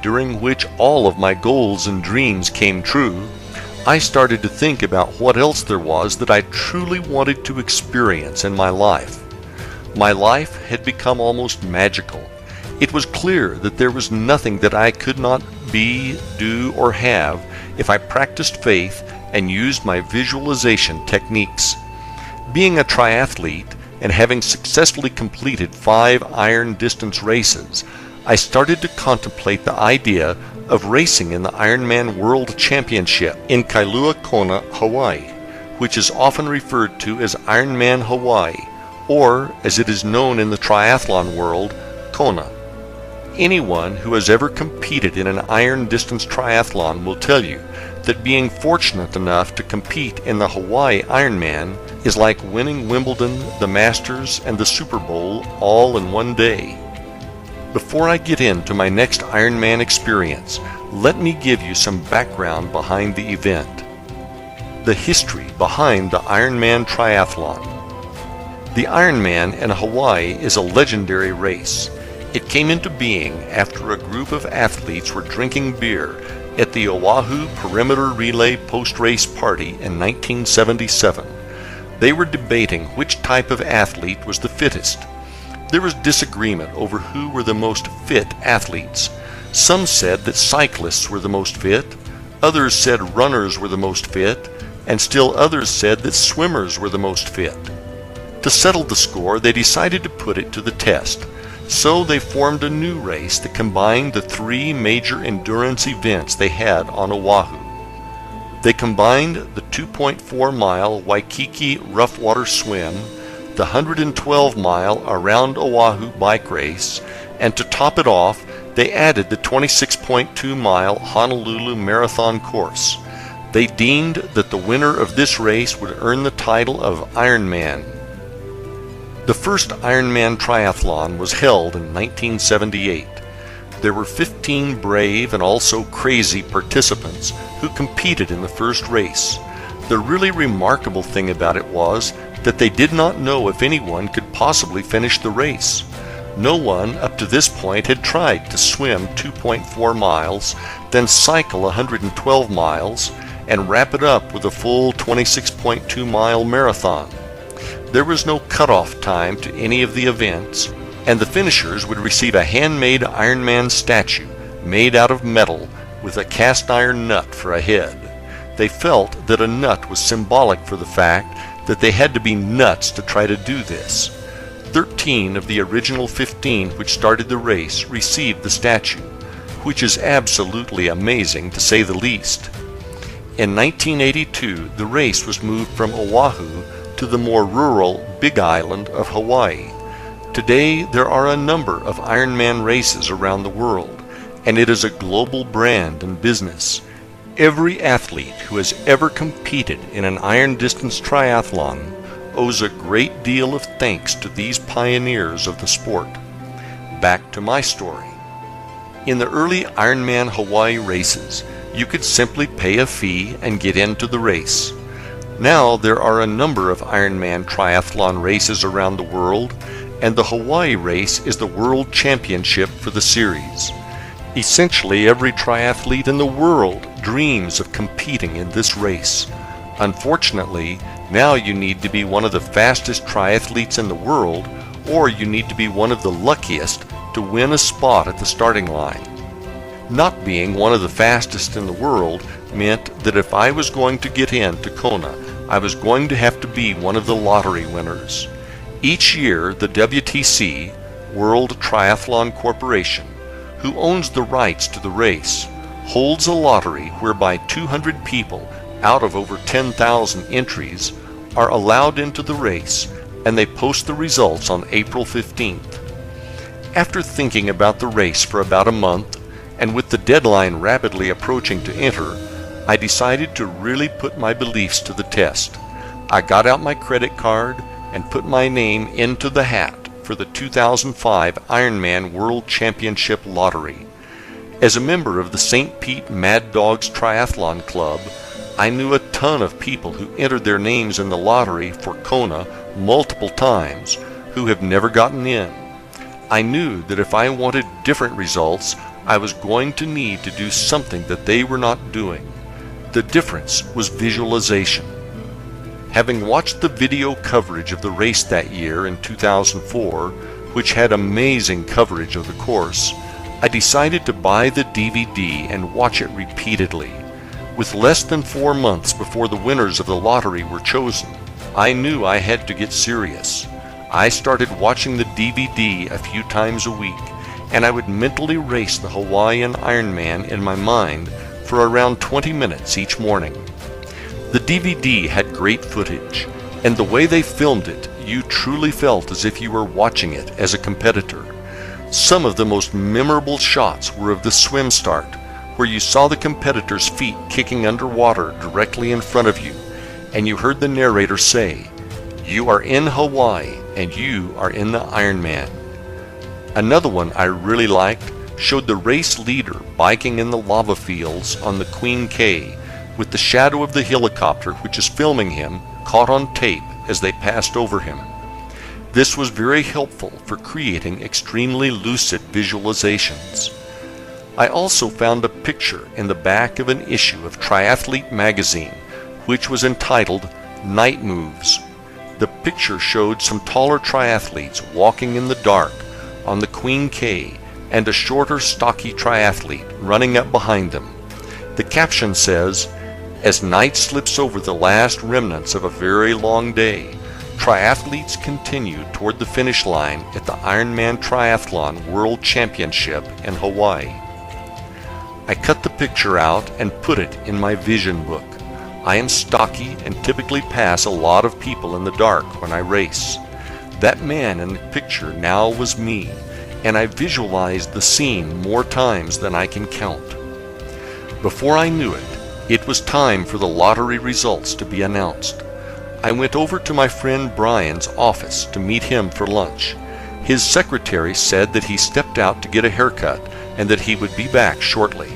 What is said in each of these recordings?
during which all of my goals and dreams came true, I started to think about what else there was that I truly wanted to experience in my life. My life had become almost magical. It was clear that there was nothing that I could not be, do, or have if I practiced faith and used my visualization techniques. Being a triathlete and having successfully completed 5 iron distance races, I started to contemplate the idea of racing in the Ironman World Championship in Kailua Kona, Hawaii, which is often referred to as Ironman Hawaii, or as it is known in the triathlon world, Kona. Anyone who has ever competed in an iron distance triathlon will tell you that being fortunate enough to compete in the Hawaii Ironman is like winning Wimbledon, the Masters, and the Super Bowl all in one day. Before I get into my next Ironman experience, let me give you some background behind the event. The history behind the Ironman triathlon. The Ironman in Hawaii is a legendary race. It came into being after a group of athletes were drinking beer at the Oahu Perimeter Relay post-race party in 1977. They were debating which type of athlete was the fittest. There was disagreement over who were the most fit athletes. Some said that cyclists were the most fit, others said runners were the most fit, and still others said that swimmers were the most fit. To settle the score, they decided to put it to the test. So they formed a new race that combined the 3 major endurance events they had on Oahu. They combined the 2.4-mile Waikiki rough water swim, the 112-mile Around Oahu bike race, and to top it off, they added the 26.2-mile Honolulu marathon course. They deemed that the winner of this race would earn the title of Ironman. The first Ironman triathlon was held in 1978. There were 15 brave and also crazy participants who competed in the first race. The really remarkable thing about it was that they did not know if anyone could possibly finish the race. No one up to this point had tried to swim 2.4 miles, then cycle 112 miles, and wrap it up with a full 26.2-mile marathon. There was no cutoff time to any of the events, and the finishers would receive a handmade Ironman statue made out of metal with a cast iron nut for a head. They felt that a nut was symbolic for the fact that they had to be nuts to try to do this. 13 of the original 15 which started the race received the statue, which is absolutely amazing to say the least. In 1982, the race was moved from Oahu to the more rural Big Island of Hawaii. Today, there are a number of Ironman races around the world, and it is a global brand and business. Every athlete who has ever competed in an iron distance triathlon owes a great deal of thanks to these pioneers of the sport. Back to my story. In the early Ironman Hawaii races, you could simply pay a fee and get into the race. Now there are a number of Ironman triathlon races around the world, and the Hawaii race is the world championship for the series. Essentially, every triathlete in the world dreams of competing in this race. Unfortunately, now you need to be one of the fastest triathletes in the world, or you need to be one of the luckiest to win a spot at the starting line. Not being one of the fastest in the world meant that if I was going to get into Kona, I was going to have to be one of the lottery winners. Each year, the WTC, World Triathlon Corporation, who owns the rights to the race, holds a lottery whereby 200 people out of over 10,000 entries are allowed into the race, and they post the results on April 15th. After thinking about the race for about a month, and with the deadline rapidly approaching to enter, I decided to really put my beliefs to the test. I got out my credit card and put my name into the hat for the 2005 Ironman World Championship Lottery. As a member of the St. Pete Mad Dogs Triathlon Club, I knew a ton of people who entered their names in the lottery for Kona multiple times who have never gotten in. I knew that if I wanted different results, I was going to need to do something that they were not doing. The difference was visualization. Having watched the video coverage of the race that year in 2004, which had amazing coverage of the course, I decided to buy the DVD and watch it repeatedly. With less than 4 months before the winners of the lottery were chosen, I knew I had to get serious. I started watching the DVD a few times a week, and I would mentally race the Hawaiian Ironman in my mind for around 20 minutes each morning. The DVD had great footage, and the way they filmed it, you truly felt as if you were watching it as a competitor. Some of the most memorable shots were of the swim start, where you saw the competitor's feet kicking underwater directly in front of you, and you heard the narrator say, "You are in Hawaii, and you are in the Ironman." Another one I really liked showed the race leader biking in the lava fields on the Queen K, with the shadow of the helicopter which is filming him caught on tape as they passed over him. This was very helpful for creating extremely lucid visualizations. I also found a picture in the back of an issue of Triathlete magazine, which was entitled Night Moves. The picture showed some taller triathletes walking in the dark on the Queen K and a shorter, stocky triathlete running up behind them. The caption says, "As night slips over the last remnants of a very long day, triathletes continue toward the finish line at the Ironman Triathlon World Championship in Hawaii." I cut the picture out and put it in my vision book. I am stocky and typically pass a lot of people in the dark when I race. That man in the picture now was me, and I visualized the scene more times than I can count. Before I knew it, it was time for the lottery results to be announced. I went over to my friend Brian's office to meet him for lunch. His secretary said that he stepped out to get a haircut and that he would be back shortly.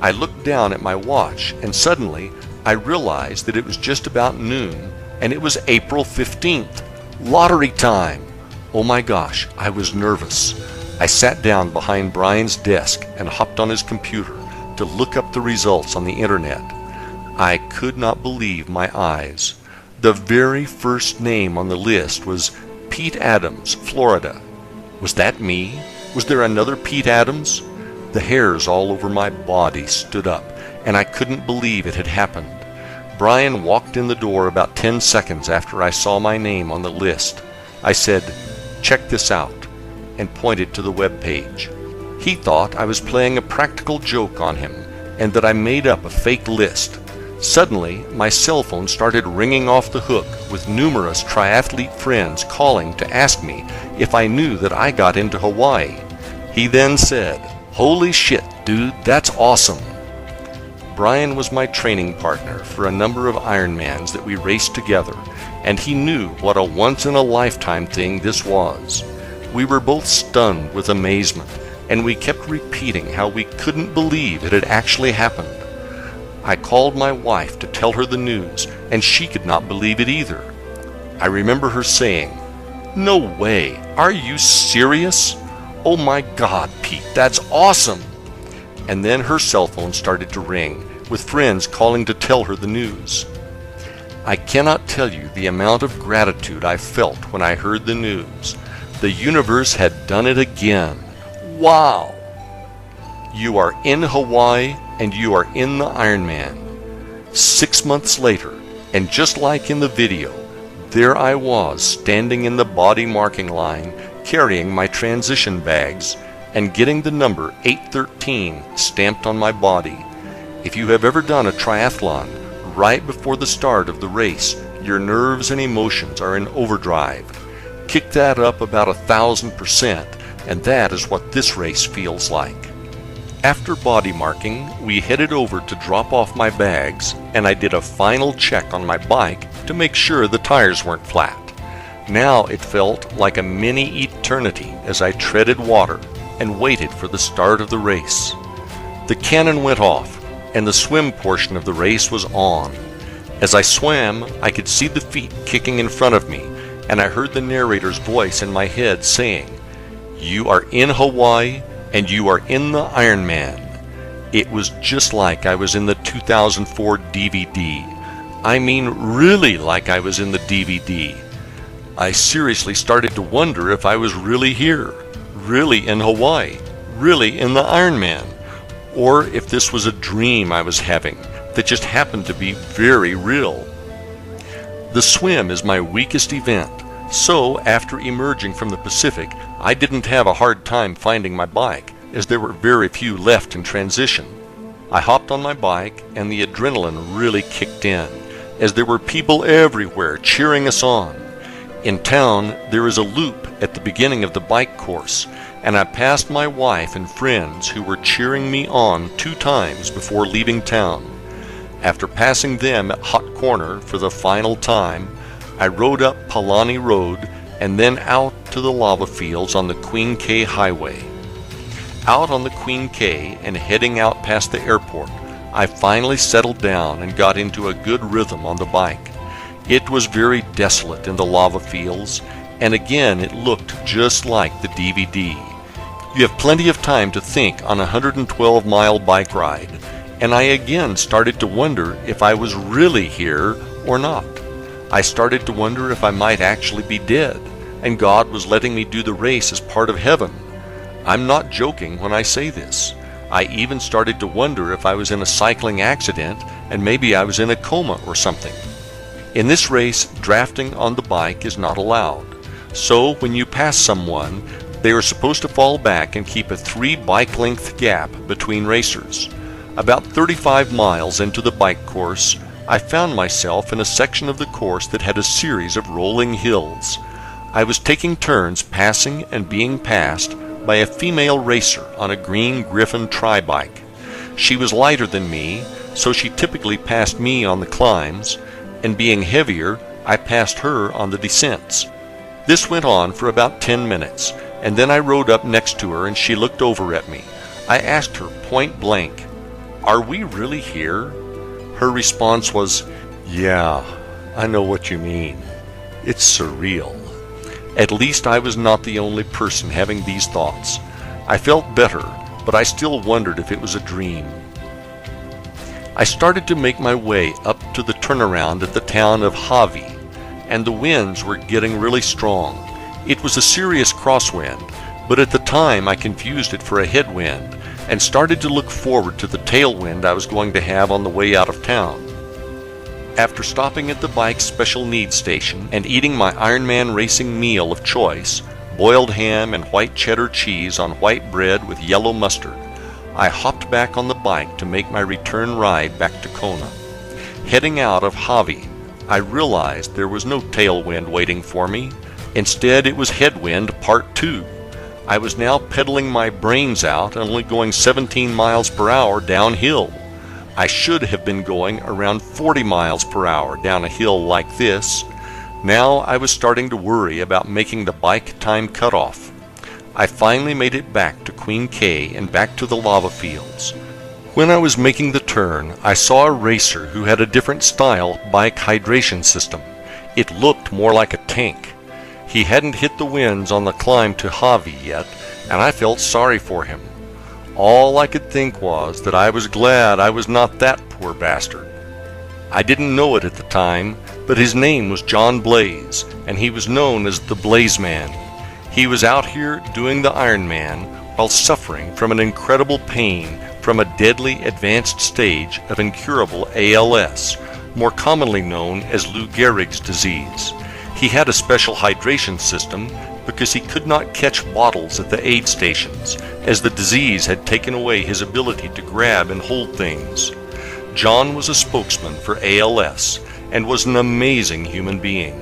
I looked down at my watch, and suddenly I realized that it was just about noon, and it was April 15th. Lottery time! Oh my gosh, I was nervous. I sat down behind Brian's desk and hopped on his computer to look up the results on the internet. I could not believe my eyes. The very first name on the list was Pete Adams, Florida. Was that me? Was there another Pete Adams? The hairs all over my body stood up, and I couldn't believe it had happened. Brian walked in the door about 10 seconds after I saw my name on the list. I said, "Check this out," and pointed to the web page. He thought I was playing a practical joke on him and that I made up a fake list. Suddenly, my cell phone started ringing off the hook with numerous triathlete friends calling to ask me if I knew that I got into Hawaii. He then said, "Holy shit, dude, that's awesome." Brian was my training partner for a number of Ironmans that we raced together, and he knew what a once-in-a-lifetime thing this was. We were both stunned with amazement, and we kept repeating how we couldn't believe it had actually happened. I called my wife to tell her the news, and she could not believe it either. I remember her saying, "No way, are you serious? Oh my God, Pete, that's awesome!" And then her cell phone started to ring, with friends calling to tell her the news. I cannot tell you the amount of gratitude I felt when I heard the news. The universe had done it again. Wow! You are in Hawaii, and you are in the Ironman. 6 months later, and just like in the video, there I was standing in the body marking line, carrying my transition bags, and getting the number 813 stamped on my body. If you have ever done a triathlon, right before the start of the race, your nerves and emotions are in overdrive. Kick that up about 1,000%, and that is what this race feels like. After body marking, we headed over to drop off my bags, and I did a final check on my bike to make sure the tires weren't flat. Now it felt like a mini eternity as I treaded water and waited for the start of the race. The cannon went off, and the swim portion of the race was on. As I swam, I could see the feet kicking in front of me, and I heard the narrator's voice in my head saying, "You are in Hawaii, and you are in the Iron Man. It was just like I was in the 2004 DVD. I mean, really like I was in the DVD. I seriously started to wonder if I was really here, really in Hawaii, really in the Iron Man, or if this was a dream I was having that just happened to be very real. The swim is my weakest event, so after emerging from the Pacific, I didn't have a hard time finding my bike, as there were very few left in transition. I hopped on my bike and the adrenaline really kicked in, as there were people everywhere cheering us on. In town, there is a loop at the beginning of the bike course, and I passed my wife and friends who were cheering me on 2 times before leaving town. After passing them at Hot Corner for the final time, I rode up Palani Road and then out to the lava fields on the Queen K Highway. Out on the Queen K and heading out past the airport, I finally settled down and got into a good rhythm on the bike. It was very desolate in the lava fields, and again it looked just like the DVD. You have plenty of time to think on a 112-mile bike ride, and I again started to wonder if I was really here or not. I started to wonder if I might actually be dead, and God was letting me do the race as part of heaven. I'm not joking when I say this. I even started to wonder if I was in a cycling accident and maybe I was in a coma or something. In this race, drafting on the bike is not allowed. So when you pass someone, they are supposed to fall back and keep a 3 bike length gap between racers. About 35 miles into the bike course, I found myself in a section of the course that had a series of rolling hills. I was taking turns passing and being passed by a female racer on a green Griffin tri-bike. She was lighter than me, so she typically passed me on the climbs, and being heavier, I passed her on the descents. This went on for about 10 minutes, and then I rode up next to her and she looked over at me. I asked her point blank, "Are we really here?" Her response was, "Yeah, I know what you mean. It's surreal." At least I was not the only person having these thoughts. I felt better, but I still wondered if it was a dream. I started to make my way up to the turnaround at the town of Hawi, and the winds were getting really strong. It was a serious crosswind, but at the time I confused it for a headwind and started to look forward to the tailwind I was going to have on the way out of town. After stopping at the bike's special needs station and eating my Ironman racing meal of choice, boiled ham and white cheddar cheese on white bread with yellow mustard, I hopped back on the bike to make my return ride back to Kona. Heading out of Hawi, I realized there was no tailwind waiting for me. Instead, it was headwind part 2. I was now pedaling my brains out and only going 17 miles per hour downhill. I should have been going around 40 miles per hour down a hill like this. Now I was starting to worry about making the bike time cutoff. I finally made it back to Queen K and back to the lava fields. When I was making the turn, I saw a racer who had a different style bike hydration system. It looked more like a tank. He hadn't hit the winds on the climb to Hawi yet, and I felt sorry for him. All I could think was that I was glad I was not that poor bastard. I didn't know it at the time, but his name was John Blaze, and he was known as the Blaze Man. He was out here doing the Iron Man while suffering from an incredible pain from a deadly advanced stage of incurable ALS, more commonly known as Lou Gehrig's disease. He had a special hydration system because he could not catch bottles at the aid stations, as the disease had taken away his ability to grab and hold things. John was a spokesman for ALS and was an amazing human being.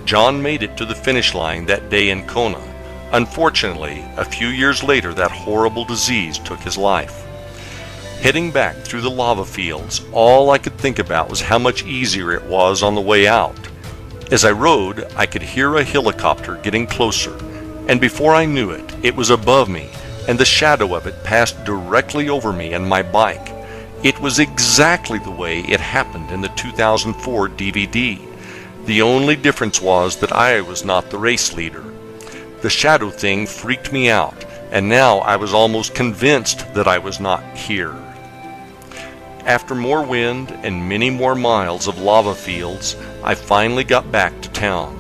John made it to the finish line that day in Kona. Unfortunately, a few years later, that horrible disease took his life. Heading back through the lava fields, all I could think about was how much easier it was on the way out. As I rode, I could hear a helicopter getting closer, and before I knew it, it was above me, and the shadow of it passed directly over me and my bike. It was exactly the way it happened in the 2004 DVD. The only difference was that I was not the race leader. The shadow thing freaked me out, and now I was almost convinced that I was not here. After more wind and many more miles of lava fields, I finally got back to town.